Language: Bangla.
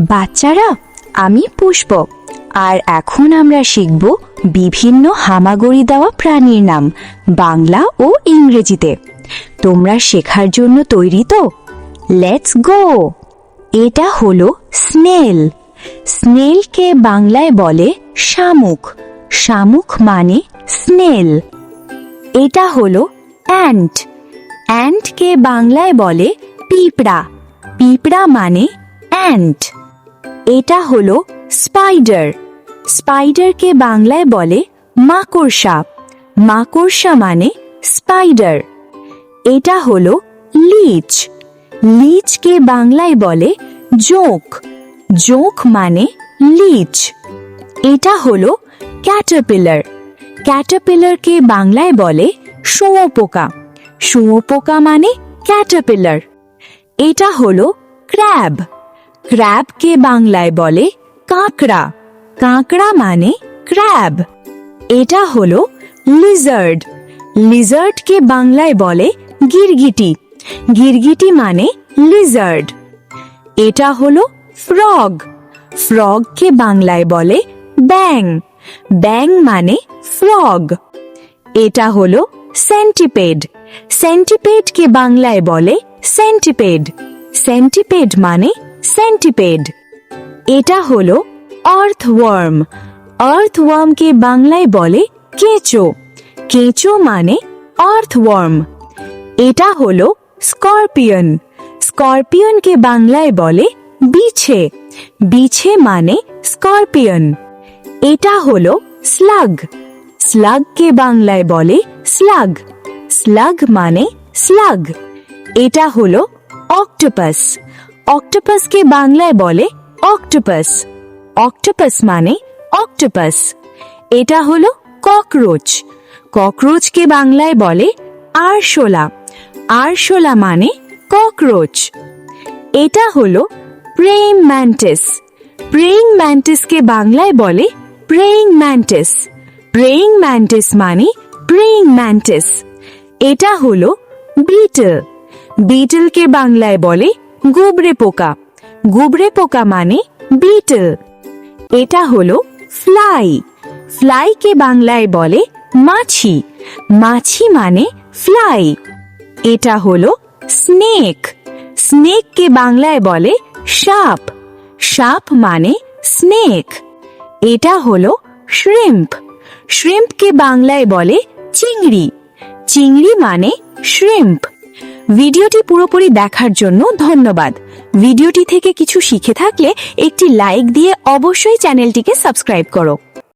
বাচ্চারা, আমি পুষ্প, আর এখন আমরা শিখব বিভিন্ন হামাগুড়ি দেওয়া প্রাণীর নাম বাংলা ও ইংরেজিতে। তোমরা শেখার জন্য তৈরি তো? Let's go. এটা হলো স্নেল। স্নেলকে বাংলায় বলে শামুক। শামুক মানে স্নেল। এটা হলো অ্যান্ট। অ্যান্টকে বাংলায় বলে পিঁপড়া। পিঁপড়া মানে অ্যান্ট। এটা হলো স্পাইডার। স্পাইডারকে বাংলায় বলে মাকড়সা। মাকড়সা মানে স্পাইডার। এটা হলো লিচ। লিচকে বাংলায় বলে জোঁক। জোঁক মানে লিচ। এটা হলো ক্যাটারপিলার। ক্যাটারপিলারকে বাংলায় বলে শুঁয়োপোকা। শুঁয়োপোকা মানে ক্যাটারপিলার। এটা হলো ক্র্যাব। ক্র্যাবকে বাংলায় বলে কাঁকড়া। কাঁকড়া মানে ক্র্যাব। এটা হলো লিজার্ড। লিজার্ডকে বাংলায় বলে গিরগিটি। গিরগিটি মানে লিজার্ড। এটা হলো ফ্রগ। ফ্রগকে বাংলায় বলে ব্যাং। ব্যাং মানে ফ্রগ। এটা হলো সেন্টিপেড। সেন্টিপেডকে বাংলায় বলে সেন্টিপেড। সেন্টিপেড মানে সেন্টিপেড। এটা হলো আর্থওয়ার্ম। আর্থওয়ার্মকে বাংলায় বলে কেঁচো। কেঁচো মানে আর্থওয়ার্ম। এটা হলো স্করপিয়ন। স্করপিয়নকে বাংলায় বলে বিছে। বিছে মানে স্করপিয়ন। এটা হলো স্লাগ। স্লাগকে বাংলায় বলে স্লাগ। স্লাগ মানে স্লাগ। এটা হলো অক্টোপাস। অক্টোপাসকে বাংলায় বলে অক্টোপাস। অক্টোপাস মানে অক্টোপাস। এটা হলো ককরোচ। ককরোচকে বাংলায় বলে আরশোলা। আরশোলা মানে ককরোচ। এটা হলো প্রেইং ম্যান্টিস। প্রেইং ম্যান্টিসকে বাংলায় বলে প্রেইং ম্যান্টিস। প্রেইং ম্যান্টিস মানে প্রেইং ম্যান্টিস। এটা হলো বিটল। বিটলকে বাংলায় বলে গুবরে পোকা। গুবরে পোকা মানে বিটল। এটা হলো ফ্লাই। ফ্লাইকে বাংলায় বলে মাছি। মাছি মানে ফ্লাই। এটা হলো স্নেক। স্নেককে বাংলায় বলে সাপ। সাপ মানে স্নেক। এটা হলো শ্রিম্প। শ্রিম্পকে বাংলায় বলে চিংড়ি। চিংড়ি মানে শ্রিম্প। ভিডিওটি পুরোপুরি দেখার জন্য ধন্যবাদ। ভিডিওটি থেকে কিছু শিখে থাকলে একটি লাইক দিয়ে অবশ্যই চ্যানেলটিকে সাবস্ক্রাইব করো।